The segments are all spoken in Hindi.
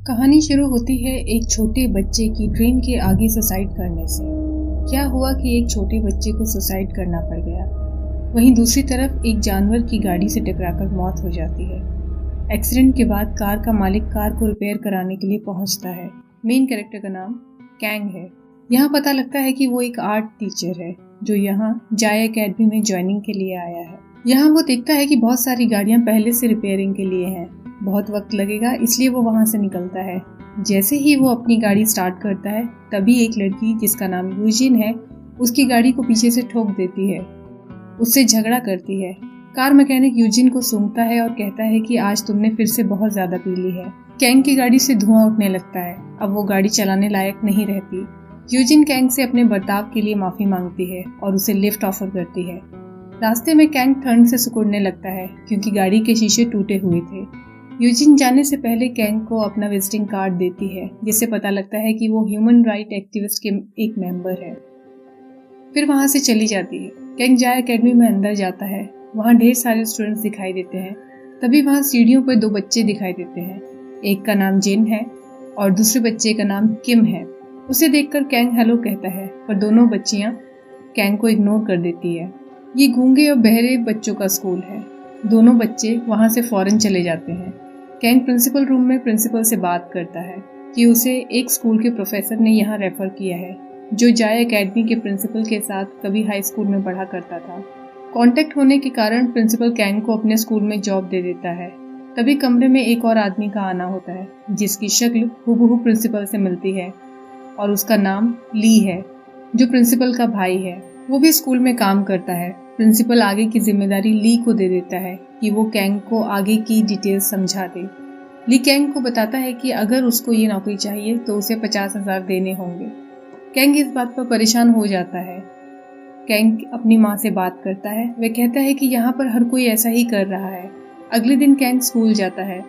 कहानी शुरू होती है एक छोटे बच्चे की ट्रेन के आगे सुसाइड करने से। क्या हुआ कि एक छोटे बच्चे को सुसाइड करना पड़ गया। वहीं दूसरी तरफ एक जानवर की गाड़ी से टकराकर मौत हो जाती है। एक्सीडेंट के बाद कार का मालिक कार को रिपेयर कराने के लिए पहुंचता है। मेन कैरेक्टर का नाम कैंग है। यहाँ पता लगता है कि वो एक आर्ट टीचर है जो यहाँ जाय एकेडमी में ज्वाइनिंग के लिए आया है। यहाँ वो देखता है कि बहुत सारी गाड़ियाँ पहले से रिपेयरिंग के लिए हैं, बहुत वक्त लगेगा, इसलिए वो वहाँ से निकलता है। जैसे ही वो अपनी गाड़ी स्टार्ट करता है तभी एक लड़की जिसका नाम यूजिन है उसकी गाड़ी को पीछे से ठोक देती है, उससे झगड़ा करती है। कार मैकेनिक यूजिन को सूंघता है और कहता है कि आज तुमने फिर से बहुत ज्यादा पी ली है। कैंग की गाड़ी से धुआं उठने लगता है। अब वो गाड़ी चलाने लायक नहीं रहती। यूजिन कैंग से अपने बर्ताव के लिए माफी मांगती है और उसे लिफ्ट ऑफर करती है। रास्ते में कैंग ठंड से सिकुड़ने लगता है क्योंकि गाड़ी के शीशे टूटे हुए थे। यूजिन जाने से पहले कैंग को अपना विजिटिंग कार्ड देती है, जिससे पता लगता है कि वो ह्यूमन राइट एक्टिविस्ट के एक मेंबर है। फिर वहां से चली जाती है। कैंग जाय एकेडमी में अंदर जाता है। वहां ढेर सारे स्टूडेंट्स दिखाई देते हैं। तभी वहां सीढ़ियों पर दो बच्चे दिखाई देते हैं। एक का नाम जिन है और दूसरे बच्चे का नाम किम है। उसे देखकर कैंग हेलो कहता है, पर दोनों बच्चियां कैंग को इग्नोर कर देती है। ये गूंगे और बहरे बच्चों का स्कूल है। दोनों बच्चे वहां से फौरन चले जाते हैं। कैंग प्रिंसिपल रूम में प्रिंसिपल से बात करता है कि उसे एक स्कूल के प्रोफेसर ने यहाँ रेफर किया है जो जाय एकेडमी के प्रिंसिपल के साथ कभी हाई स्कूल में पढ़ा करता था। कांटेक्ट होने के कारण प्रिंसिपल कैंग को अपने स्कूल में जॉब दे देता है। तभी कमरे में एक और आदमी का आना होता है जिसकी शक्ल हूबहू प्रिंसिपल से मिलती है और उसका नाम ली है जो प्रिंसिपल का भाई है। वो भी स्कूल में काम करता है। प्रिंसिपल आगे की जिम्मेदारी ली को दे देता है कि वो कैंग को आगे की डिटेल्स समझा दे। ली कैंग को बताता है कि अगर उसको ये नौकरी चाहिए तो उसे 50,000 देने होंगे। कैंग इस बात पर परेशान हो जाता है। कैंग अपनी माँ से बात करता है। वह कहता है कि यहाँ पर हर कोई ऐसा ही कर रहा है। अगले दिन कैंग स्कूल जाता है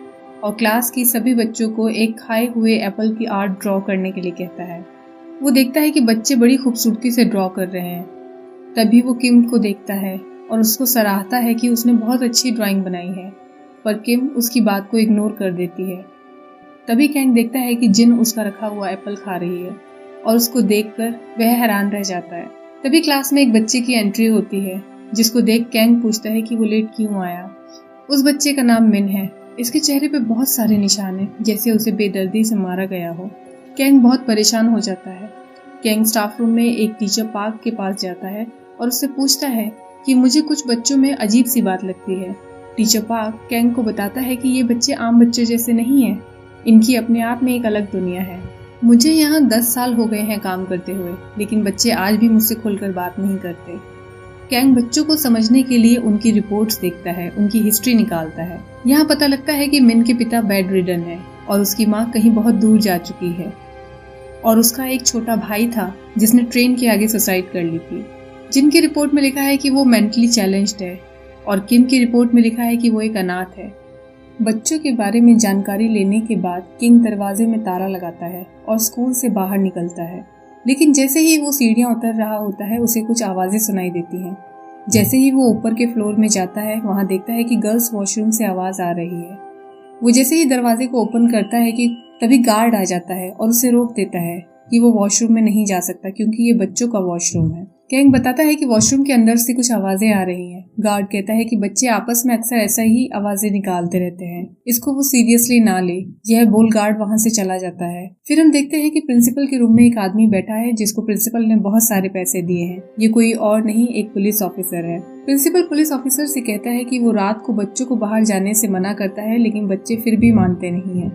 और क्लास की सभी बच्चों को एक खाए हुए एप्पल की आर्ट ड्रॉ करने के लिए कहता है। वो देखता है कि बच्चे बड़ी खूबसूरती से ड्रॉ कर रहे हैं। तभी वो किम को देखता है और उसको सराहता है कि उसने बहुत अच्छी ड्राइंग बनाई है, पर किम उसकी बात को इग्नोर कर देती है। तभी कैंग देखता है कि जिन उसका रखा हुआ एप्पल खा रही है और उसको देखकर वह हैरान रह जाता है। तभी क्लास में एक बच्चे की एंट्री होती है जिसको देख कैंग पूछता है कि वो लेट क्यों आया। उस बच्चे का नाम मिन है। इसके चेहरे पे बहुत सारे निशान हैं, जैसे उसे बेदर्दी से मारा गया हो। कैंग बहुत परेशान हो जाता है। कैंग स्टाफ रूम में एक टीचर पार्क के पास जाता है और उससे पूछता है कि मुझे कुछ बच्चों में अजीब सी बात लगती है। टीचर पार्क कैंग को बताता है कि ये बच्चे आम बच्चों जैसे नहीं हैं। इनकी अपने आप में एक अलग दुनिया है। मुझे यहाँ 10 साल हो गए हैं काम करते हुए, लेकिन बच्चे आज भी मुझसे खुलकर बात नहीं करते। कैंग बच्चों को समझने के लिए उनकी रिपोर्ट्स देखता है, उनकी हिस्ट्री निकालता है। यहाँ पता लगता है कि मिन के पिता बेड रिडन है और उसकी माँ कहीं बहुत दूर जा चुकी है और उसका एक छोटा भाई था जिसने ट्रेन के आगे सुसाइड कर ली थी। जिनकी रिपोर्ट में लिखा है कि वो मेंटली चैलेंज्ड है और किम की रिपोर्ट में लिखा है कि वो एक अनाथ है। बच्चों के बारे में जानकारी लेने के बाद किंग दरवाजे में ताला लगाता है और स्कूल से बाहर निकलता है। लेकिन जैसे ही वो सीढ़ियां उतर रहा होता है उसे कुछ आवाजें सुनाई देती हैं। जैसे ही वो ऊपर के फ्लोर में जाता है वहां देखता है कि गर्ल्स वॉशरूम से आवाज आ रही है। वो जैसे ही दरवाजे को ओपन करता है कि तभी गार्ड आ जाता है और उसे रोक देता है कि वो वॉशरूम में नहीं जा सकता क्योंकि ये बच्चों का वॉशरूम है। कैंग बताता है कि वॉशरूम के अंदर से कुछ आवाजें आ रही हैं। गार्ड कहता है कि बच्चे आपस में अक्सर ऐसा ही आवाजें निकालते रहते हैं, इसको वो सीरियसली ना ले। यह बोल गार्ड वहां से चला जाता है। फिर हम देखते हैं कि प्रिंसिपल के रूम में एक आदमी बैठा है जिसको प्रिंसिपल ने बहुत सारे पैसे दिए हैं। ये कोई और नहीं, एक पुलिस ऑफिसर है। प्रिंसिपल पुलिस ऑफिसर से कहता है कि वो रात को बच्चों को बाहर जाने से मना करता है, लेकिन बच्चे फिर भी मानते नहीं है।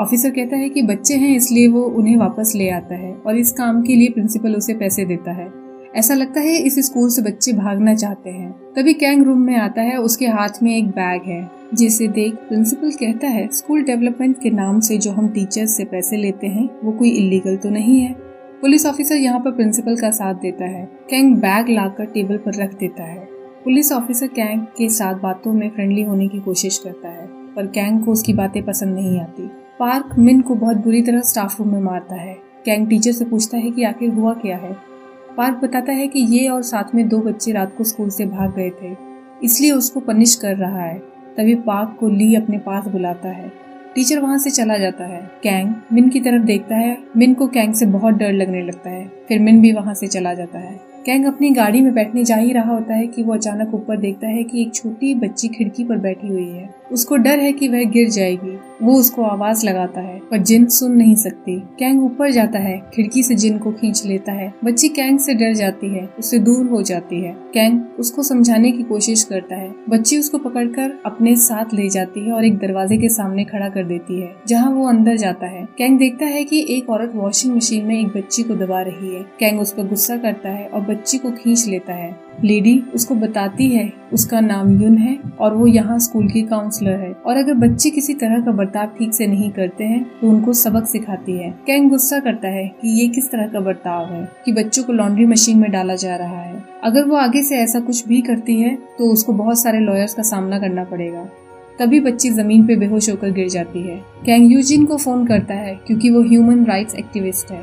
ऑफिसर कहता है कि बच्चे हैं इसलिए वो उन्हें वापस ले आता है और इस काम के लिए प्रिंसिपल उसे पैसे देता है। ऐसा लगता है इस स्कूल से बच्चे भागना चाहते हैं। तभी कैंग रूम में आता है। उसके हाथ में एक बैग है जिसे देख प्रिंसिपल कहता है स्कूल डेवलपमेंट के नाम से जो हम टीचर्स से पैसे लेते हैं वो कोई इलीगल तो नहीं है। पुलिस ऑफिसर यहाँ पर प्रिंसिपल का साथ देता है। कैंग बैग लाकर टेबल पर रख देता है। पुलिस ऑफिसर कैंग के साथ बातों में फ्रेंडली होने की कोशिश करता है, पर कैंग को उसकी बातें पसंद नहीं आती। पार्क मिन को बहुत बुरी तरह स्टाफ रूम में मारता है। कैंग टीचर से पूछता है कि आखिर हुआ क्या है। पार्क बताता है कि ये और साथ में 2 बच्चे रात को स्कूल से भाग गए थे, इसलिए उसको पनिश कर रहा है। तभी पार्क को ली अपने पास बुलाता है। टीचर वहाँ से चला जाता है। कैंग मिन की तरफ देखता है। मिन को कैंग से बहुत डर लगने लगता है। फिर मिन भी वहाँ से चला जाता है। कैंग अपनी गाड़ी में बैठने जा ही रहा होता है कि वो अचानक ऊपर देखता है कि एक छोटी बच्ची खिड़की पर बैठी हुई है। उसको डर है कि वह गिर जाएगी। वो उसको आवाज लगाता है पर जिन सुन नहीं सकती। कैंग ऊपर जाता है, खिड़की से जिन को खींच लेता है। बच्ची कैंग से डर जाती है, उससे दूर हो जाती है। कैंग उसको समझाने की कोशिश करता है। बच्ची उसको पकड़कर अपने साथ ले जाती है और एक दरवाजे के सामने खड़ा कर देती है, जहाँ वो अंदर जाता है। कैंग देखता है कि एक औरत वॉशिंग मशीन में एक बच्ची को दबा रही है। कैंग उस पर गुस्सा करता है और बच्ची को खींच लेता है। लेडी उसको बताती है उसका नाम युन है और वो यहाँ स्कूल की काउंसलर है और अगर बच्चे किसी तरह का बर्ताव ठीक से नहीं करते हैं तो उनको सबक सिखाती है। कैंग गुस्सा करता है कि ये किस तरह का बर्ताव है कि बच्चों को लॉन्ड्री मशीन में डाला जा रहा है। अगर वो आगे से ऐसा कुछ भी करती है तो उसको बहुत सारे लॉयर्स का सामना करना पड़ेगा। तभी बच्ची जमीन पे बेहोश होकर गिर जाती है। कैंग यूजिन को फोन करता है क्योंकि वो ह्यूमन राइट्स एक्टिविस्ट है।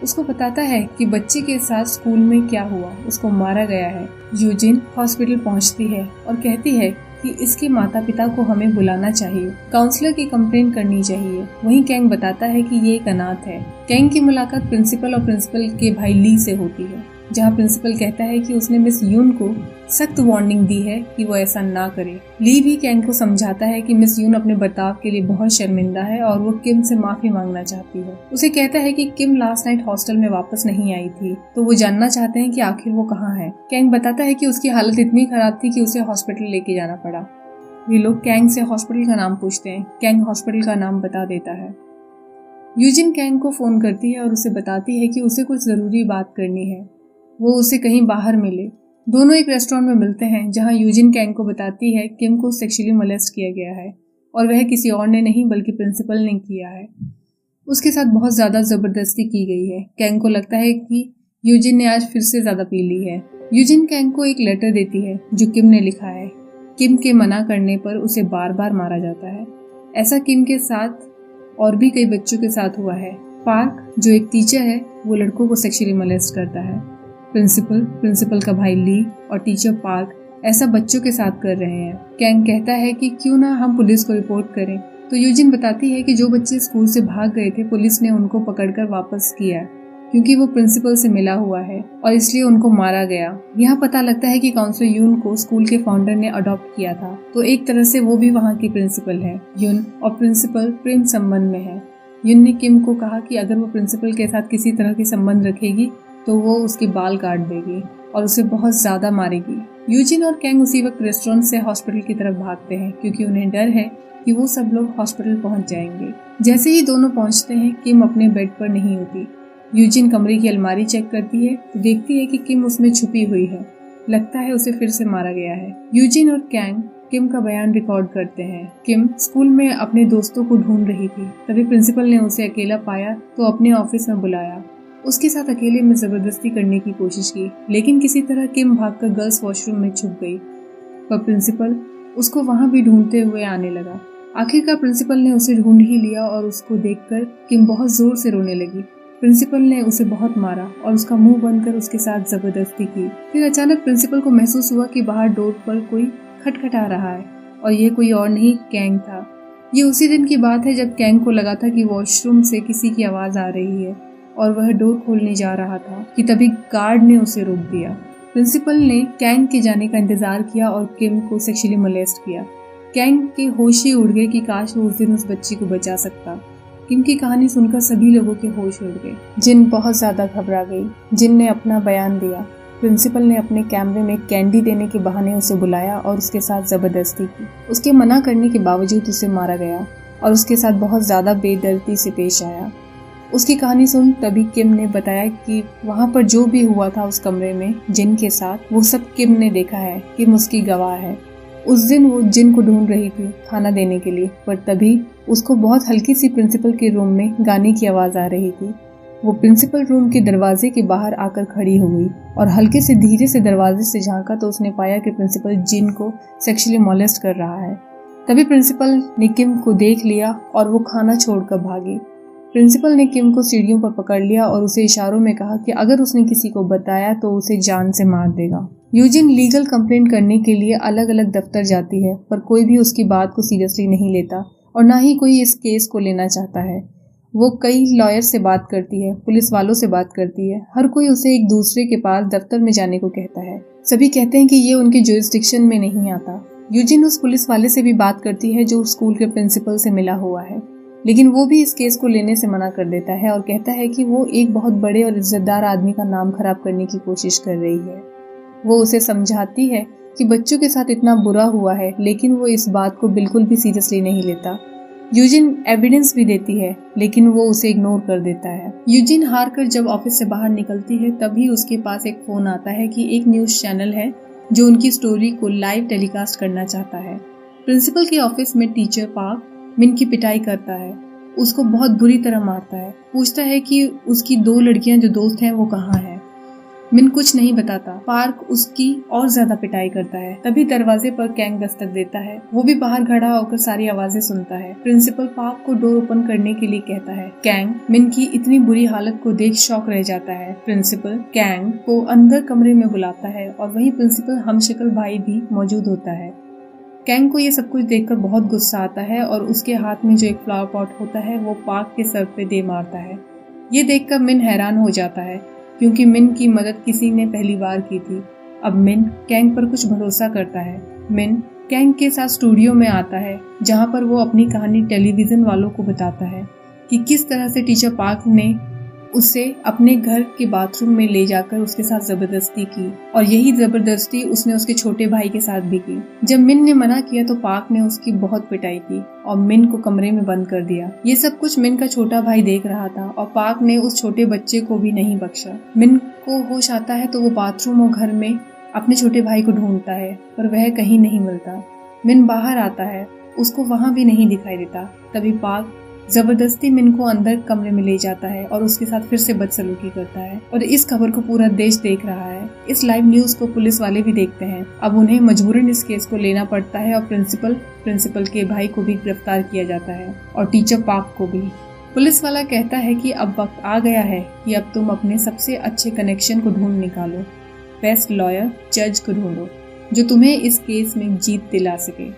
उसको बताता है कि बच्चे के साथ स्कूल में क्या हुआ, उसको मारा गया है। यूजिन हॉस्पिटल पहुंचती है और कहती है कि इसके माता पिता को हमें बुलाना चाहिए, काउंसलर की कंप्लेंट करनी चाहिए। वहीं कैंग बताता है कि ये एक अनाथ है। कैंग की मुलाकात प्रिंसिपल और प्रिंसिपल के भाई ली से होती है, जहाँ प्रिंसिपल कहता है कि उसने मिस यून को सख्त वार्निंग दी है कि वो ऐसा ना करे। ली भी कैंग को समझाता है कि मिस यून अपने बर्ताव के लिए बहुत शर्मिंदा है और वो किम से माफी मांगना चाहती है। उसे कहता है कि किम लास्ट नाइट हॉस्टल में वापस नहीं आई थी, तो वो जानना चाहते हैं कि आखिर वो कहाँ है। कैंग बताता है कि उसकी हालत इतनी खराब थी कि उसे हॉस्पिटल लेके जाना पड़ा। वे लोग कैंग से हॉस्पिटल का नाम पूछते हैं। कैंग हॉस्पिटल का नाम बता देता है। यूजिन कैंग को फोन करती है और उसे बताती है कि उसे कुछ जरूरी बात करनी है, वो उसे कहीं बाहर मिले। दोनों एक रेस्टोरेंट में मिलते हैं, जहां यूजिन कैंग को बताती है किम को सेक्सुअली मोलेस्ट किया गया है और वह किसी और ने नहीं बल्कि प्रिंसिपल ने किया है। उसके साथ बहुत ज्यादा जबरदस्ती की गई है। कैंग को लगता है कि यूजिन ने आज फिर से ज्यादा पी ली है। यूजिन कैंग को एक लेटर देती है जो किम ने लिखा है। किम के मना करने पर उसे बार बार मारा जाता है। ऐसा किम के साथ और भी कई बच्चों के साथ हुआ है। पार्क जो एक टीचर है वो लड़कों को सेक्सुअली मोलेस्ट करता है। प्रिंसिपल का भाई ली और टीचर पार्क ऐसा बच्चों के साथ कर रहे हैं। कैंग कहता है कि क्यों ना हम पुलिस को रिपोर्ट करें, तो यूजिन बताती है कि जो बच्चे स्कूल से भाग गए थे पुलिस ने उनको पकड़कर वापस किया क्योंकि वो प्रिंसिपल से मिला हुआ है और इसलिए उनको मारा गया। यहाँ पता लगता है कि काउंसलर यून को स्कूल के फाउंडर ने अडॉप्ट किया था, तो एक तरह से वो भी वहाँ की प्रिंसिपल है। यून और प्रिंसिपल प्रेम संबंध में है। यून ने किम को कहा कि अगर वो प्रिंसिपल के साथ किसी तरह के संबंध रखेगी तो वो उसके बाल काट देगी और उसे बहुत ज्यादा मारेगी। यूजिन और कैंग उसी वक्त रेस्टोरेंट से हॉस्पिटल की तरफ भागते हैं क्योंकि उन्हें डर है कि वो सब लोग हॉस्पिटल पहुंच जाएंगे। जैसे ही दोनों पहुंचते हैं किम अपने बेड पर नहीं होती। यूजिन कमरे की अलमारी चेक करती है तो देखती है कि किम उसमें छुपी हुई है। लगता है उसे फिर से मारा गया है। यूजिन और कैंग किम का बयान रिकॉर्ड करते हैं। किम स्कूल में अपने दोस्तों को ढूंढ रही थी, तभी प्रिंसिपल ने उसे अकेला पाया तो अपने ऑफिस में बुलाया। उसके साथ अकेले में जबरदस्ती करने की कोशिश की, लेकिन किसी तरह किम भागकर गर्ल्स वॉशरूम में छुप गई। पर प्रिंसिपल उसको वहां भी ढूंढते हुए आने लगा। आखिरकार प्रिंसिपल ने उसे ढूंढ ही लिया और उसको देखकर किम बहुत जोर से रोने लगी। प्रिंसिपल ने उसे बहुत मारा और उसका मुंह बंद कर उसके साथ जबरदस्ती की। फिर अचानक प्रिंसिपल को महसूस हुआ कि बाहर डोर पर कोई खटखटा रहा है और यह कोई और नहीं कैंग था। ये उसी दिन की बात है जब कैंग को लगा था कि वॉशरूम से किसी की आवाज आ रही है और वह डोर खोलने जा रहा था कि तभी गार्ड ने उसे रोक दिया। प्रिंसिपल ने कैंग के जाने का इंतजार किया और किम को सेक्सुअली मोलेस्ट किया। कैंग के होश ही उड़ गए कि काश वो उस दिन उस बच्ची को बचा सकता। किम की कहानी सुनकर सभी लोगों के होश उड़ गए। जिन बहुत ज्यादा घबरा गई। जिन ने अपना बयान दिया। प्रिंसिपल ने अपने कैमरे में कैंडी देने के बहाने उसे बुलाया और उसके साथ जबरदस्ती की। उसके मना करने के बावजूद उसे मारा गया और उसके साथ बहुत ज्यादा बेदर्दी से पेश आया। उसकी कहानी सुन तभी किम ने बताया कि वहाँ पर जो भी हुआ था उस कमरे में जिन के साथ, वो सब किम ने देखा है। किम उसकी गवाह है। उस दिन वो जिन को ढूंढ रही थी खाना देने के लिए, पर तभी उसको बहुत हल्की सी प्रिंसिपल के रूम में गाने की आवाज आ रही थी। वो प्रिंसिपल रूम के दरवाजे के बाहर आकर खड़ी हो गई और हल्के से धीरे से दरवाजे से झांका तो उसने पाया कि प्रिंसिपल जिन को सेक्सुअली मोलेस्ट कर रहा है। तभी प्रिंसिपल ने किम को देख लिया और वो खाना छोड़कर भागी। प्रिंसिपल ने किम को सीढ़ियों पर पकड़ लिया और उसे इशारों में कहा कि अगर उसने किसी को बताया तो उसे जान से मार देगा। यूजिन लीगल कंप्लेंट करने के लिए अलग अलग दफ्तर जाती है, पर कोई भी उसकी बात को सीरियसली नहीं लेता और ना ही कोई इस केस को लेना चाहता है। वो कई लॉयर से बात करती है, पुलिस वालों से बात करती है, हर कोई उसे एक दूसरे के पास दफ्तर में जाने को कहता है। सभी कहते हैं कि ये उनके जुरिस्डिक्शन में नहीं आता। यूजिन उस पुलिस वाले से भी बात करती है जो स्कूल के प्रिंसिपल से मिला हुआ है, लेकिन वो भी इस केस को लेने से मना कर देता है और कहता है कि वो एक बहुत बड़े और इज्जतदार आदमी का नाम खराब करने की कोशिश कर रही है। वो उसे समझाती है कि बच्चों के साथ इतना बुरा हुआ है, लेकिन वो इस बात को बिल्कुल भी सीरियसली नहीं लेता। यूजिन एविडेंस भी देती है, लेकिन वो उसे इग्नोर कर देता है। यूजिन हार कर जब ऑफिस से बाहर निकलती है, तभी उसके पास एक फोन आता है कि एक न्यूज चैनल है जो उनकी स्टोरी को लाइव टेलीकास्ट करना चाहता है। प्रिंसिपल के ऑफिस में टीचर पार्क मिन की पिटाई करता है, उसको बहुत बुरी तरह मारता है, पूछता है कि उसकी 2 लड़कियां जो दोस्त हैं वो कहाँ हैं। मिन कुछ नहीं बताता। पार्क उसकी और ज्यादा पिटाई करता है। तभी दरवाजे पर कैंग दस्तक देता है। वो भी बाहर खड़ा होकर सारी आवाजें सुनता है। प्रिंसिपल पार्क को डोर ओपन करने के लिए कहता है। कैंग मिन की इतनी बुरी हालत को देख शॉक रह जाता है। प्रिंसिपल कैंग को अंदर कमरे में बुलाता है और वहीं प्रिंसिपल हमशक्ल भाई भी मौजूद होता है। कैंग को ये सब कुछ देखकर बहुत गुस्सा आता है और उसके हाथ में जो एक फ्लावर पॉट होता है वो पार्क के सर पे दे मारता है। ये देखकर मिन हैरान हो जाता है, क्योंकि मिन की मदद किसी ने पहली बार की थी। अब मिन कैंग पर कुछ भरोसा करता है। मिन कैंग के साथ स्टूडियो में आता है, जहां पर वो अपनी कहानी टेलीविजन वालों को बताता है कि किस तरह से टीचर पार्क ने उसे अपने घर के बाथरूम में ले जाकर उसके साथ जबरदस्ती की, और यही जबरदस्ती उसने उसके छोटे भाई के साथ भी की। जब मिन ने मना किया तो पार्क ने उसकी बहुत पिटाई की और मिन को कमरे में बंद कर दिया। ये सब कुछ मिन का छोटा भाई देख रहा था और पार्क ने उस छोटे बच्चे को भी नहीं बख्शा। मिन को होश आता है तो वो बाथरूम और घर में अपने छोटे भाई को ढूंढता है, पर वह कहीं नहीं मिलता। मिन बाहर आता है, उसको वहां भी नहीं दिखाई देता। तभी पार्क जबरदस्ती मिन को अंदर कमरे में ले जाता है और उसके साथ फिर से बदसलूकी करता है, और इस खबर को पूरा देश देख रहा है। इस लाइव न्यूज को पुलिस वाले भी देखते हैं। अब उन्हें मजबूरन इस केस को लेना पड़ता है और प्रिंसिपल के भाई को भी गिरफ्तार किया जाता है और टीचर पार्क को भी। पुलिस वाला कहता है कि अब वक्त आ गया है कि अब तुम अपने सबसे अच्छे कनेक्शन को ढूंढ निकालो, बेस्ट लॉयर जज को ढूंढो जो तुम्हें इस केस में जीत दिला सके।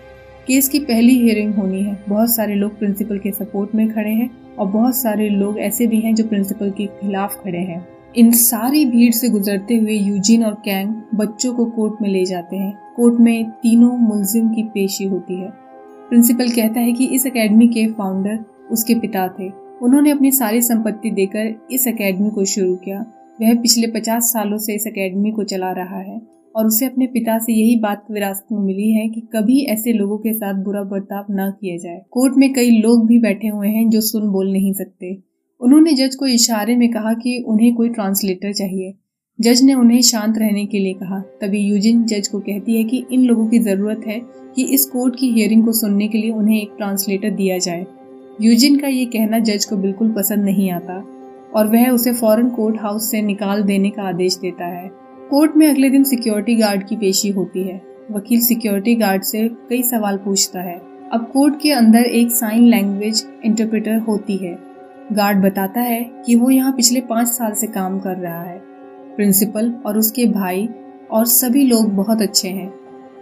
केस की पहली हियरिंग होनी है। बहुत सारे लोग प्रिंसिपल के सपोर्ट में खड़े हैं और बहुत सारे लोग ऐसे भी हैं जो प्रिंसिपल के खिलाफ खड़े हैं। इन सारी भीड़ से गुजरते हुए यूजिन और कैंग बच्चों को कोर्ट में ले जाते हैं। कोर्ट में तीनों मुलजिम की पेशी होती है। प्रिंसिपल कहता है कि इस एकेडमी के फाउंडर उसके पिता थे। उन्होंने अपनी सारी संपत्ति देकर इस एकेडमी को शुरू किया। वह पिछले 50 सालों से इस एकेडमी को चला रहा है और उसे अपने पिता से यही बात विरासत में मिली है कि कभी ऐसे लोगों के साथ बुरा बर्ताव न किया जाए। कोर्ट में कई लोग भी बैठे हुए हैं जो सुन बोल नहीं सकते। उन्होंने जज को इशारे में कहा कि उन्हें कोई ट्रांसलेटर चाहिए। जज ने उन्हें शांत रहने के लिए कहा। तभी यूजिन जज को कहती है कि इन लोगों की जरूरत है कि इस कोर्ट की हियरिंग को सुनने के लिए उन्हें एक ट्रांसलेटर दिया जाए। यूजिन का ये कहना जज को बिल्कुल पसंद नहीं आता और वह उसे फौरन कोर्ट हाउस से निकाल देने का आदेश देता है। कोर्ट में अगले दिन सिक्योरिटी गार्ड की पेशी होती है। वकील सिक्योरिटी गार्ड से कई सवाल पूछता है। अब कोर्ट के अंदर एक साइन लैंग्वेज इंटरप्रेटर होती है। गार्ड बताता है कि वो यहाँ पिछले 5 साल से काम कर रहा है। प्रिंसिपल और उसके भाई और सभी लोग बहुत अच्छे हैं।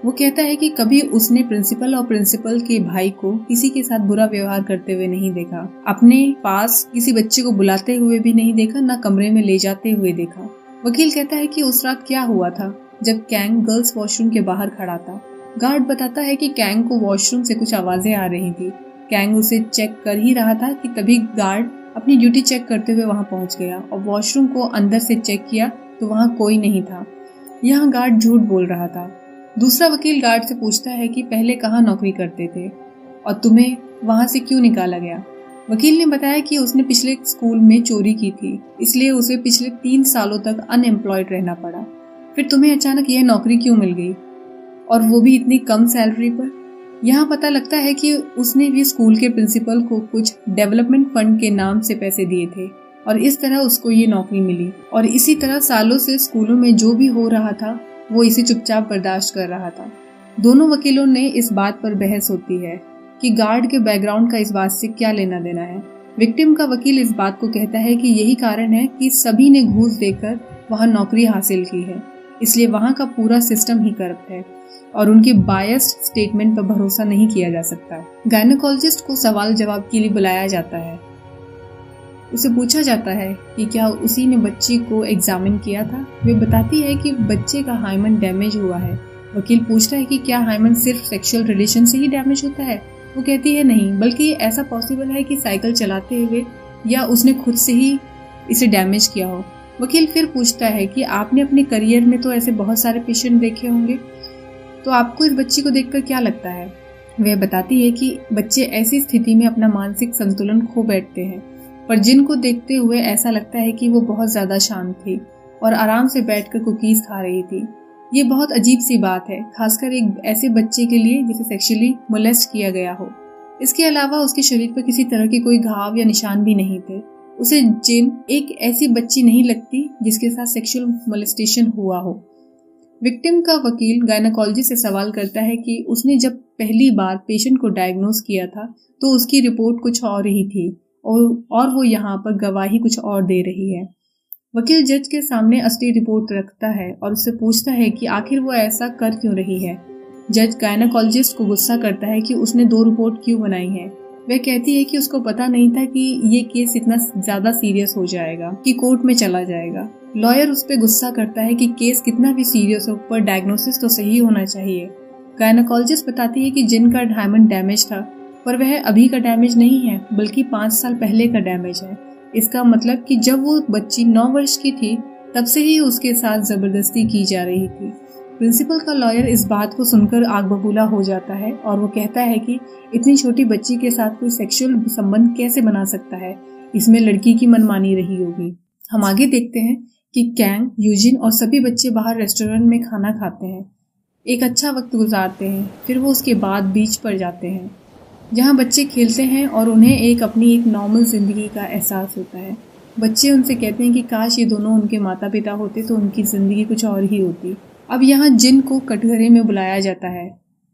वो कहता है कि कभी उसने प्रिंसिपल और प्रिंसिपल के भाई को किसी के साथ बुरा व्यवहार करते हुए नहीं देखा, अपने पास किसी बच्चे को बुलाते हुए भी नहीं देखा, न कमरे में ले जाते हुए देखा। वकील कहता है कि उस रात क्या हुआ था जब कैंग गर्ल्स वॉशरूम के बाहर खड़ा था। गार्ड बताता है कि कैंग को वॉशरूम से कुछ आवाजें आ रही थी। कैंग उसे चेक कर ही रहा था कि तभी गार्ड अपनी ड्यूटी चेक करते हुए वहां पहुंच गया और वॉशरूम को अंदर से चेक किया तो वहां कोई नहीं था। यहाँ गार्ड झूठ बोल रहा था। दूसरा वकील गार्ड से पूछता है कि पहले कहाँ नौकरी करते थे और तुम्हें वहां से क्यों निकाला गया। वकील ने बताया कि उसने पिछले स्कूल में चोरी की थी, इसलिए उसे पिछले 3 सालों तक अनएम्प्लॉयड रहना पड़ा। फिर तुम्हें अचानक यह नौकरी क्यों मिल गई, और वो भी इतनी कम सैलरी पर। यहाँ पता लगता है कि उसने भी स्कूल के प्रिंसिपल को कुछ डेवलपमेंट फंड के नाम से पैसे दिए थे और इस तरह उसको ये नौकरी मिली। और इसी तरह सालों से स्कूलों में जो भी हो रहा था वो इसे चुपचाप बर्दाश्त कर रहा था। दोनों वकीलों ने इस बात पर बहस होती है कि गार्ड के बैकग्राउंड का इस बात से क्या लेना देना है। विक्टिम का वकील इस बात को कहता है कि यही कारण है कि सभी ने घूस देकर वहां नौकरी हासिल की है। इसलिए वहाँ का पूरा सिस्टम ही करप्ट है और उनके बायस्ड स्टेटमेंट पर भरोसा नहीं किया जा सकता। गायनेकोलॉजिस्ट को सवाल जवाब के लिए बुलाया जाता है। उसे पूछा जाता है कि क्या उसी ने बच्ची को एग्जामिन किया था। वे बताती है कि बच्चे का हाइमन डैमेज हुआ है। वकील पूछता है कि क्या हाइमन सिर्फ सेक्सुअल रिलेशन से ही डैमेज होता है। वो कहती है नहीं, बल्कि ऐसा पॉसिबल है कि साइकिल चलाते हुए या उसने खुद से ही इसे डैमेज किया हो। वकील फिर पूछता है कि आपने अपने करियर में तो ऐसे बहुत सारे पेशेंट देखे होंगे, तो आपको इस बच्ची को देखकर क्या लगता है। वह बताती है कि बच्चे ऐसी स्थिति में अपना मानसिक संतुलन खो बैठते हैं, पर जिनको देखते हुए ऐसा लगता है कि वो बहुत ज्यादा शांत थी और आराम से बैठकर कुकीज खा रही थी। ये बहुत अजीब सी बात है, खासकर एक ऐसे बच्चे के लिए जिसे सेक्सुअली मोलेस्ट किया गया हो। इसके अलावा उसके शरीर पर किसी तरह के कोई घाव या निशान भी नहीं थे। उसे जिन एक ऐसी बच्ची नहीं लगती जिसके साथ सेक्सुअल मोलेस्टेशन हुआ हो। विक्टिम का वकील गायनेकोलॉजिस्ट से सवाल करता है कि उसने जब पहली बार पेशेंट को डायग्नोज किया था तो उसकी रिपोर्ट कुछ और ही थी और वो यहाँ पर गवाही कुछ और दे रही है। वकील जज के सामने असली रिपोर्ट रखता है और उससे पूछता है कि आखिर वो ऐसा कर क्यों रही है। जज गायनेकोलॉजिस्ट को गुस्सा करता है कि उसने 2 रिपोर्ट क्यों बनाई है। वह कहती है कि उसको पता नहीं था कि ये केस इतना ज्यादा सीरियस हो जाएगा कि कोर्ट में चला जाएगा। लॉयर उस पर गुस्सा करता है कि केस कितना भी सीरियस हो पर डायग्नोसिस तो सही होना चाहिए। गायनेकोलॉजिस्ट बताती है कि जिनका हाइमन डैमेज था, पर वह अभी का डैमेज नहीं है बल्कि 5 साल पहले का डैमेज है। इसका मतलब कि जब वो बच्ची 9 वर्ष की थी तब से ही उसके साथ जबरदस्ती की जा रही थी। प्रिंसिपल का लॉयर इस बात को सुनकर आग बबूला हो जाता है और वो कहता है कि इतनी छोटी बच्ची के साथ कोई सेक्सुअल संबंध कैसे बना सकता है, इसमें लड़की की मनमानी रही होगी। हम आगे देखते हैं कि कैंग, यूजिन और सभी बच्चे बाहर रेस्टोरेंट में खाना खाते हैं, एक अच्छा वक्त गुजारते हैं। फिर वो उसके बाद बीच पर जाते हैं जहाँ बच्चे खेलते हैं और उन्हें अपनी एक नॉर्मल जिंदगी का एहसास होता है। बच्चे उनसे कहते हैं कि काश ये दोनों उनके माता पिता होते तो उनकी जिंदगी कुछ और ही होती। अब यहाँ जिन को कटघरे में बुलाया जाता है।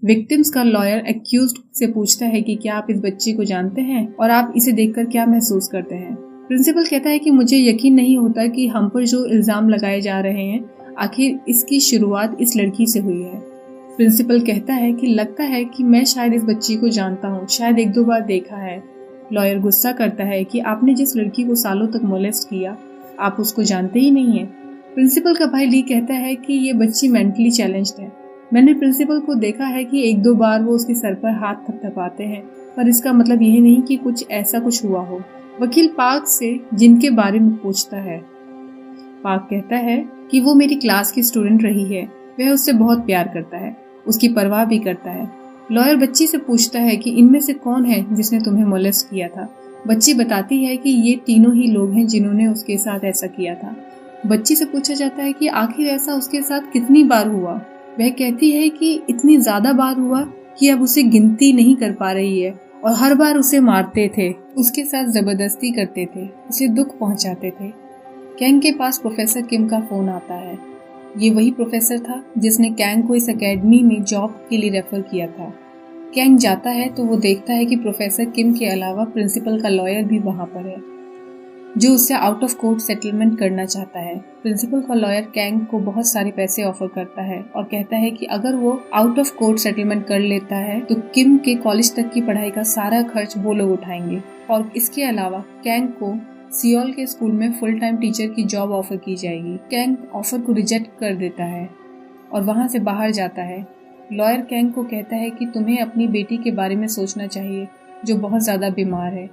विक्टिम्स का लॉयर एक्यूज्ड से पूछता है कि क्या आप इस बच्ची को जानते हैं और आप इसे देखकर क्या महसूस करते हैं। प्रिंसिपल कहता है कि मुझे यकीन नहीं होता कि हम पर जो इल्जाम लगाए जा रहे हैं आखिर इसकी शुरुआत इस लड़की से हुई है। प्रिंसिपल कहता है कि लगता है कि मैं शायद इस बच्ची को जानता हूँ, शायद 1-2 बार देखा है। लॉयर गुस्सा करता है कि आपने जिस लड़की को सालों तक मोलेस्ट किया आप उसको जानते ही नहीं है। प्रिंसिपल का भाई ली कहता है कि ये बच्ची मेंटली चैलेंज्ड है। मैंने प्रिंसिपल को देखा है कि 1-2 बार वो उसके सर पर हाथ थपथपाते हैं, पर इसका मतलब यह नहीं कि कुछ ऐसा हुआ हो। वकील पार्क से जिनके बारे में पूछता है। पार्क कहता है कि वो मेरी क्लास की स्टूडेंट रही है, वह उससे बहुत प्यार करता है, उसकी परवाह भी करता है। लॉयर बच्ची से पूछता है कि इनमें से कौन है जिसने तुम्हें मोलेस्ट किया था। बच्ची बताती है कि ये तीनों ही लोग हैं जिन्होंने उसके साथ ऐसा किया था। बच्ची से पूछा जाता है कि आखिर ऐसा उसके साथ कितनी बार हुआ। वह कहती है कि इतनी ज्यादा बार हुआ कि अब उसे गिनती नहीं कर पा रही है और हर बार उसे मारते थे, उसके साथ जबरदस्ती करते थे, उसे दुख पहुंचाते थे। कैंग के पास प्रोफेसर किम का फोन आता है। ये वही प्रोफेसर था जिसने कैंग को इस एकेडमी में जॉब के लिए रेफर किया था। कैंग जाता है तो वो देखता है कि प्रोफेसर किम के अलावा प्रिंसिपल का लॉयर भी वहां पर है जो उससे आउट ऑफ कोर्ट सेटलमेंट करना चाहता है। प्रिंसिपल का लॉयर कैंग को बहुत सारे पैसे ऑफर करता है और कहता है कि अगर वो आउट ऑफ कोर्ट सेटलमेंट कर लेता है तो किम के कॉलेज तक की पढ़ाई का सारा खर्च वो लोग उठाएंगे और इसके अलावा कैंग को सियोल के स्कूल में फुल टाइम टीचर की जॉब ऑफर की जाएगी। कैंग ऑफर को रिजेक्ट कर देता है और वहां से बाहर जाता है। लॉयर कैंग को कहता है कि तुम्हें अपनी बेटी के बारे में सोचना चाहिए जो बहुत ज्यादा बीमार है।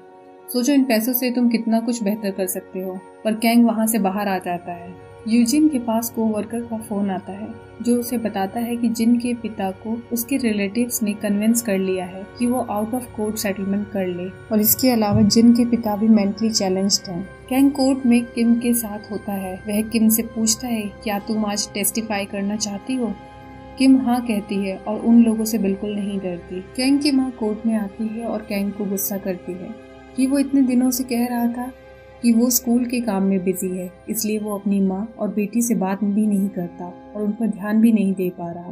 सोचो इन पैसों से तुम कितना कुछ बेहतर कर सकते हो। पर कैंग वहां से बाहर आ जाता है। यूजिन के पास कोवर्कर का फोन आता है जो उसे बताता है कि जिन के पिता को उसके रिलेटिव्स ने कन्विंस कर लिया है कि वो आउट ऑफ कोर्ट सेटलमेंट कर ले और इसके अलावा जिन के पिता भी मेंटली चैलेंज्ड हैं। कैंग कोर्ट में किम के साथ होता है। वह किम से पूछता है क्या तुम आज टेस्टिफाई करना चाहती हो। किम हाँ कहती है और उन लोगों से बिल्कुल नहीं डरती। कैंग की माँ कोर्ट में आती है और कैंग को गुस्सा करती है कि वो इतने दिनों से कह रहा था कि वो स्कूल के काम में बिजी है, इसलिए वो अपनी माँ और बेटी से बात भी नहीं करता और उन पर ध्यान भी नहीं दे पा रहा।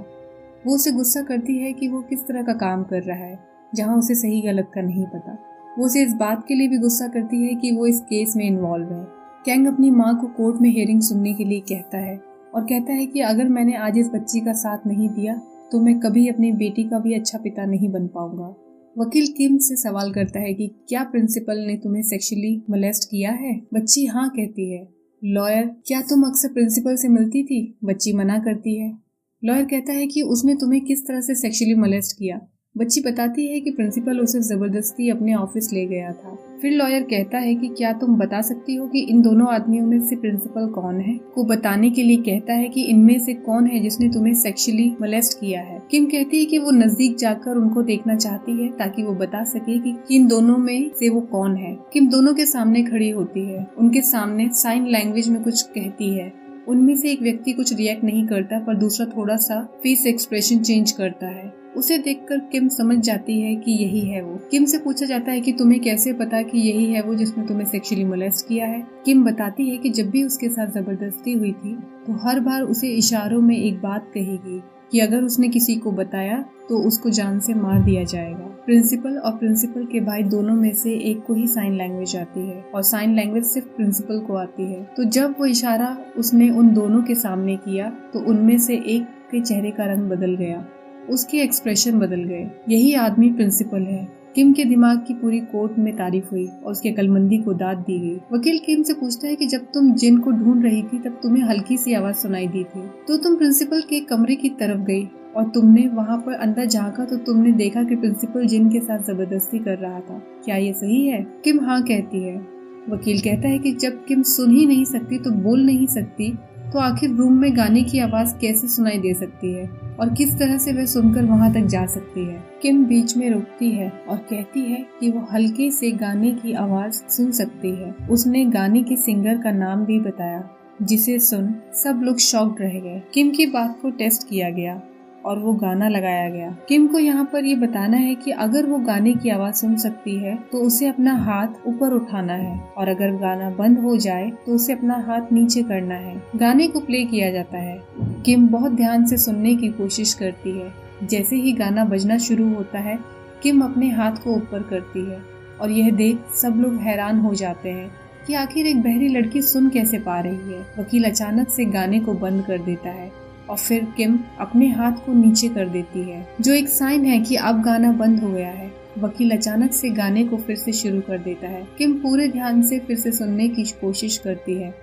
वो उसे गुस्सा करती है कि वो किस तरह का काम कर रहा है जहाँ उसे सही गलत का नहीं पता। वो उसे इस बात के लिए भी गुस्सा करती है कि वो इस केस में इन्वॉल्व है। कैंग अपनी माँ को कोर्ट में हियरिंग सुनने के लिए कहता है और कहता है कि अगर मैंने आज इस बच्ची का साथ नहीं दिया तो मैं कभी अपनी बेटी का भी अच्छा पिता नहीं बन पाऊंगा। वकील किम से सवाल करता है कि क्या प्रिंसिपल ने तुम्हें सेक्सुअली मोलेस्ट किया है? बच्ची हाँ कहती है। लॉयर, क्या तुम अक्सर प्रिंसिपल से मिलती थी? बच्ची मना करती है। लॉयर कहता है कि उसने तुम्हें किस तरह से सेक्सुअली मोलेस्ट किया? बच्ची बताती है कि प्रिंसिपल उसे जबरदस्ती अपने ऑफिस ले गया था। फिर लॉयर कहता है कि क्या तुम बता सकती हो कि इन दोनों आदमियों में से प्रिंसिपल कौन है? को बताने के लिए कहता है कि इनमें से कौन है जिसने तुम्हें सेक्सुअली मोलेस्ट किया है। किम कहती है कि वो नजदीक जाकर उनको देखना चाहती है ताकि वो बता सके कि इन दोनों में से वो कौन है। किम दोनों के सामने खड़ी होती है, उनके सामने साइन लैंग्वेज में कुछ कहती है। उनमें से एक व्यक्ति कुछ रिएक्ट नहीं करता पर दूसरा थोड़ा सा फेस एक्सप्रेशन चेंज करता है। उसे देखकर किम समझ जाती है कि यही है वो। किम से पूछा जाता है कि तुम्हें कैसे पता कि यही है वो जिसने तुम्हें सेक्सुअली मोलेस्ट किया है? किम बताती है कि जब भी उसके साथ जबरदस्ती हुई थी तो हर बार उसे इशारों में एक बात कहेगी कि अगर उसने किसी को बताया तो उसको जान से मार दिया जाएगा। प्रिंसिपल और प्रिंसिपल के भाई दोनों में से एक को ही साइन लैंग्वेज आती है और साइन लैंग्वेज सिर्फ प्रिंसिपल को आती है। तो जब वो इशारा उसने उन दोनों के सामने किया तो उनमें से एक के चेहरे का रंग बदल गया, उसके एक्सप्रेशन बदल गए। यही आदमी प्रिंसिपल है। किम के दिमाग की पूरी कोर्ट में तारीफ हुई और उसके अक्लमंदी को दाद दी गई। वकील किम से पूछता है कि जब तुम जिन को ढूंढ रही थी तब तुम्हें हल्की सी आवाज सुनाई दी थी, तो तुम प्रिंसिपल के कमरे की तरफ गई और तुमने वहाँ पर अंदर झांका तो तुमने देखा कि प्रिंसिपल जिन के साथ जबरदस्ती कर रहा था। क्या ये सही है? किम हाँ कहती है। वकील कहता है कि जब किम सुन ही नहीं सकती तो बोल नहीं सकती तो आखिर रूम में गाने की आवाज कैसे सुनाई दे सकती है और किस तरह से वह सुनकर वहां तक जा सकती है? किम बीच में रुकती है और कहती है कि वो हल्के से गाने की आवाज सुन सकती है। उसने गाने के सिंगर का नाम भी बताया, जिसे सुन सब लोग शॉक्ड रह गए। किम की बात को टेस्ट किया गया और वो गाना लगाया गया। किम को यहाँ पर ये बताना है कि अगर वो गाने की आवाज सुन सकती है तो उसे अपना हाथ ऊपर उठाना है और अगर गाना बंद हो जाए तो उसे अपना हाथ नीचे करना है। गाने को प्ले किया जाता है। किम बहुत ध्यान से सुनने की कोशिश करती है। जैसे ही गाना बजना शुरू होता है किम अपने हाथ को ऊपर करती है और यह देख सब लोग हैरान हो जाते हैं कि आखिर एक बहरी लड़की सुन कैसे पा रही है। वकील अचानक से गाने को बंद कर देता है और फिर किम अपने हाथ को नीचे कर देती है, जो एक साइन है कि अब गाना बंद हो गया है। वकील अचानक से गाने को फिर से शुरू कर देता है। किम पूरे ध्यान से फिर से सुनने की कोशिश करती है।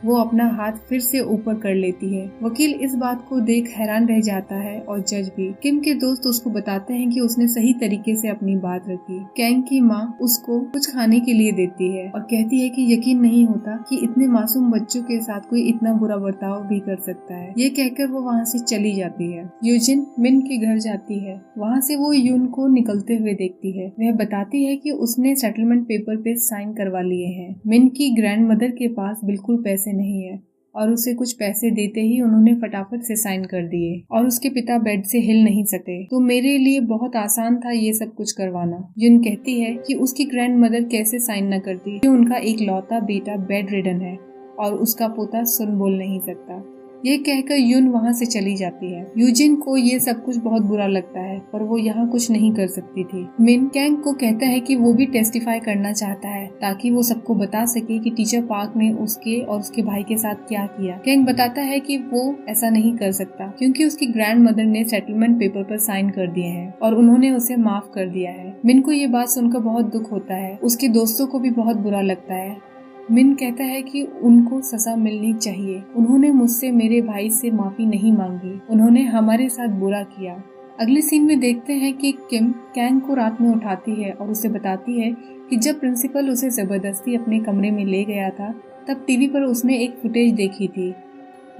वो अपना हाथ फिर से ऊपर कर लेती है। वकील इस बात को देख हैरान रह जाता है और जज भी। किम के दोस्त उसको बताते हैं कि उसने सही तरीके से अपनी बात रखी। कैंग की माँ उसको कुछ खाने के लिए देती है और कहती है कि यकीन नहीं होता कि इतने मासूम बच्चों के साथ कोई इतना बुरा बर्ताव भी कर सकता है। ये कहकर वो वहाँ से चली जाती है। यूजिन मिन के घर जाती है। वहाँ से वो यून को निकलते हुए देखती है। वह बताती है कि उसने सेटलमेंट पेपर पे साइन करवा लिए हैं। मिन की ग्रैंड मदर के पास बिल्कुल पैसे नहीं है और उसे कुछ पैसे देते ही उन्होंने फटाफट से साइन कर दिए और उसके पिता बेड से हिल नहीं सके, तो मेरे लिए बहुत आसान था ये सब कुछ करवाना। यून कहती है कि उसकी ग्रैंड मदर कैसे साइन न करती कि उनका एक लौता बेटा बेड रिडन है और उसका पोता सुन बोल नहीं सकता। ये कहकर यून वहाँ से चली जाती है। यूजिन को ये सब कुछ बहुत बुरा लगता है पर वो यहाँ कुछ नहीं कर सकती थी। मिन कैंग को कहता है कि वो भी टेस्टिफाई करना चाहता है ताकि वो सबको बता सके कि टीचर पार्क ने उसके और उसके भाई के साथ क्या किया। कैंग बताता है कि वो ऐसा नहीं कर सकता क्योंकि उसकी ग्रैंड मदर ने सेटलमेंट पेपर पर साइन कर दिए हैं और उन्होंने उसे माफ कर दिया है। मिन को ये बात सुनकर बहुत दुख होता है। उसके दोस्तों को भी बहुत बुरा लगता है। मिन कहता है कि उनको सजा मिलनी चाहिए। उन्होंने मुझसे मेरे भाई से माफी नहीं मांगी, उन्होंने हमारे साथ बुरा किया। अगले सीन में देखते हैं कि किम कैंग को रात में उठाती है और उसे बताती है कि जब प्रिंसिपल उसे जबरदस्ती अपने कमरे में ले गया था तब टीवी पर उसने एक फुटेज देखी थी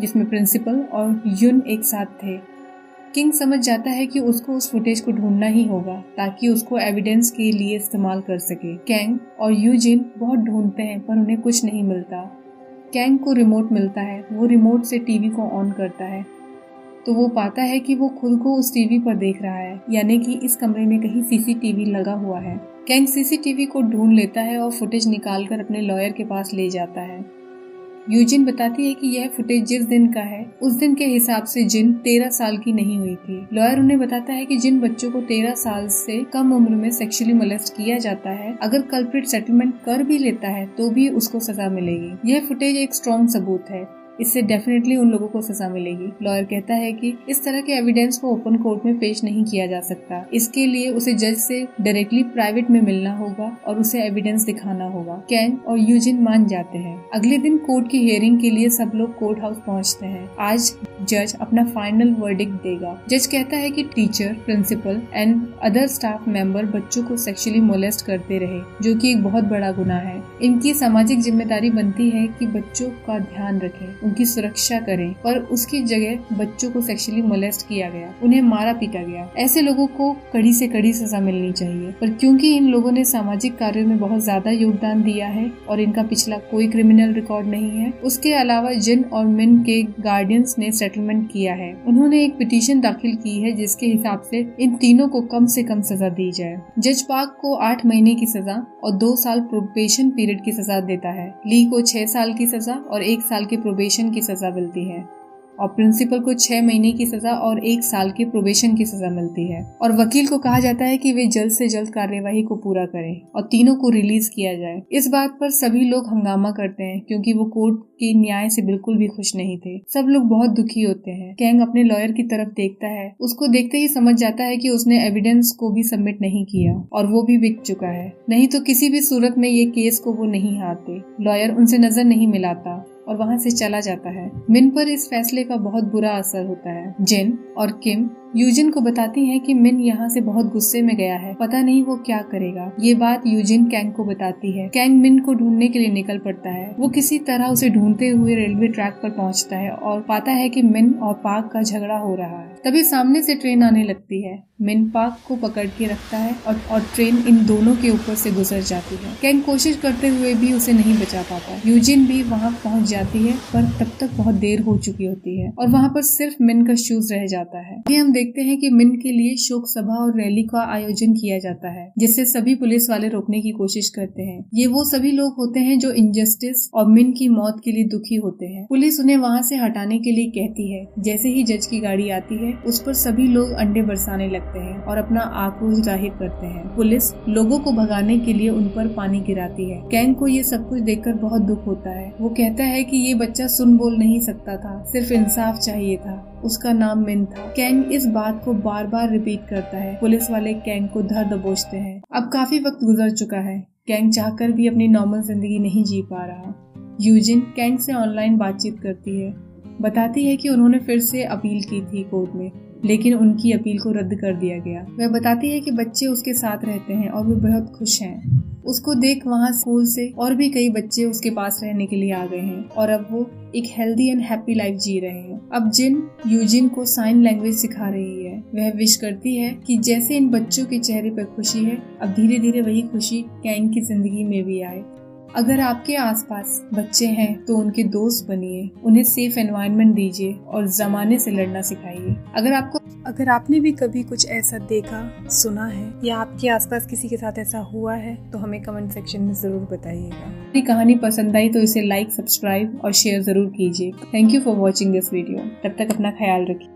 जिसमें प्रिंसिपल और यून एक साथ थे। किंग समझ जाता है कि उसको उस फुटेज को ढूंढना ही होगा ताकि उसको एविडेंस के लिए इस्तेमाल कर सके। कैंग और यूजिन बहुत ढूंढते हैं पर उन्हें कुछ नहीं मिलता। कैंग को रिमोट मिलता है। वो रिमोट से टीवी को ऑन करता है तो वो पाता है कि वो खुद को उस टीवी पर देख रहा है, यानी कि इस कमरे में कहीं सीसीटीवी लगा हुआ है। कैंग सीसीटीवी को ढूंढ लेता है और फुटेज निकालकर अपने लॉयर के पास ले जाता है। यूजिन बताती है कि यह फुटेज जिस दिन का है उस दिन के हिसाब से जिन 13 साल की नहीं हुई थी। लॉयर उन्हें बताता है कि जिन बच्चों को 13 साल से कम उम्र में सेक्सुअली मोलेस्ट किया जाता है, अगर कल्प्रिट सेटलमेंट कर भी लेता है तो भी उसको सजा मिलेगी। यह फुटेज एक स्ट्रॉन्ग सबूत है इससे डेफिनेटली उन लोगों को सजा मिलेगी। लॉयर कहता है कि इस तरह के एविडेंस को ओपन कोर्ट में पेश नहीं किया जा सकता, इसके लिए उसे जज से डायरेक्टली प्राइवेट में मिलना होगा और उसे एविडेंस दिखाना होगा। कैंग और यूजिन मान जाते हैं। अगले दिन कोर्ट की हियरिंग के लिए सब लोग कोर्ट हाउस पहुँचते हैं। आज जज अपना फाइनल वर्डिक्ट देगा। जज कहता है कि teacher, principal and other staff member बच्चों को सेक्सुअली मोलेस्ट करते रहे, जो कि एक बहुत बड़ा गुनाह है। इनकी सामाजिक जिम्मेदारी बनती है कि बच्चों का ध्यान रखें, उनकी सुरक्षा करें, पर उसकी जगह बच्चों को सेक्सुअली मोलेस्ट किया गया, उन्हें मारा पीटा गया। ऐसे लोगों को कड़ी से कड़ी सजा मिलनी चाहिए। पर क्योंकि इन लोगों ने सामाजिक कार्यों में बहुत ज्यादा योगदान दिया है और इनका पिछला कोई क्रिमिनल रिकॉर्ड नहीं है, उसके अलावा जिन और मिन के गार्डियंस ने सेटलमेंट किया है। उन्होंने एक पिटीशन दाखिल की है जिसके हिसाब से इन तीनों को कम से कम सजा दी जाए। जज पार्क को 8 महीने की सजा और 2 साल प्रोबेशन पीरियड की सजा देता है। ली को 6 साल की सजा और 1 साल के प्रोबेशन की सजा मिलती है और प्रिंसिपल को 6 महीने की सजा और 1 साल के प्रोबेशन की सजा मिलती है। और वकील को कहा जाता है कि वे जल्द से जल्द कार्यवाही को पूरा करें और तीनों को रिलीज किया जाए। इस बात पर सभी लोग हंगामा करते हैं क्योंकि वो कोर्ट के न्याय से बिल्कुल भी खुश नहीं थे। सब लोग बहुत दुखी होते हैं। कैंग अपने लॉयर की तरफ देखता है। उसको देखते ही समझ जाता है कि उसने एविडेंस को भी सबमिट नहीं किया और वो भी बिक चुका है, नहीं तो किसी भी सूरत में ये केस को वो नहीं हारते। लॉयर उनसे नजर नहीं मिलाता और वहाँ से चला जाता है। मिन पर इस फैसले का बहुत बुरा असर होता है। जिन और किम यूजिन को बताती हैं कि मिन यहाँ से बहुत गुस्से में गया है, पता नहीं वो क्या करेगा। ये बात यूजिन कैंग को बताती है। कैंग मिन को ढूंढने के लिए निकल पड़ता है। वो किसी तरह उसे ढूंढते हुए रेलवे ट्रैक पर पहुँचता है और पाता है कि मिन और पार्क का झगड़ा हो रहा है। तभी सामने से ट्रेन आने लगती है। मिन पार्क को पकड़ के रखता है और ट्रेन इन दोनों के ऊपर से गुजर जाती है। कैंग कोशिश करते हुए भी उसे नहीं बचा पाता। यूजिन भी वहाँ पहुँच जाती है पर तब तक बहुत देर हो चुकी होती है और वहाँ पर सिर्फ मिन का शूज रह जाता है। हम देखते हैं कि मिन के लिए शोक सभा और रैली का आयोजन किया जाता है जिससे सभी पुलिस वाले रोकने की कोशिश करते हैं। ये वो सभी लोग होते हैं जो इनजस्टिस और मिन की मौत के लिए दुखी होते हैं। पुलिस उन्हें वहाँ से हटाने के लिए कहती है। जैसे ही जज की गाड़ी आती है उस पर सभी लोग अंडे बरसाने लगते हैं और अपना आक्रोश जाहिर करते हैं। पुलिस लोगों को भगाने के लिए उन पर पानी गिराती है। कैंग को ये सब कुछ देखकर बहुत दुख होता है। वो कहता है कि ये बच्चा सुन बोल नहीं सकता था, सिर्फ इंसाफ चाहिए था। उसका नाम मिन था। कैंग इस बात को बार बार रिपीट करता है। पुलिस वाले कैंग को धर दबोचते हैं। अब काफी वक्त गुजर चुका है। कैंग चाहकर भी अपनी नॉर्मल जिंदगी नहीं जी पा रहा। यूजिन कैंग से ऑनलाइन बातचीत करती है, बताती है कि उन्होंने फिर से अपील की थी कोर्ट में, लेकिन उनकी अपील को रद्द कर दिया गया। वह बताती है कि बच्चे उसके साथ रहते हैं और वे बहुत खुश हैं। उसको देख वहाँ स्कूल से और भी कई बच्चे उसके पास रहने के लिए आ गए हैं और अब वो एक हेल्दी एंड हैप्पी लाइफ जी रहे हैं। अब जिन यूजिन को साइन लैंग्वेज सिखा रही है। वह विश करती है कि जैसे इन बच्चों के चेहरे पर खुशी है, अब धीरे धीरे वही खुशी कैंग की जिंदगी में भी आए। अगर आपके आसपास बच्चे हैं तो उनके दोस्त बनिए, उन्हें सेफ एनवायरनमेंट दीजिए और जमाने से लड़ना सिखाइए। अगर आपने भी कभी कुछ ऐसा देखा, सुना है या आपके आसपास किसी के साथ ऐसा हुआ है तो हमें कमेंट सेक्शन में जरूर बताइएगा। मेरी कहानी पसंद आई तो इसे लाइक, सब्सक्राइब और शेयर जरूर कीजिए। Thank you for watching this video. तब तक अपना ख्याल रखिए।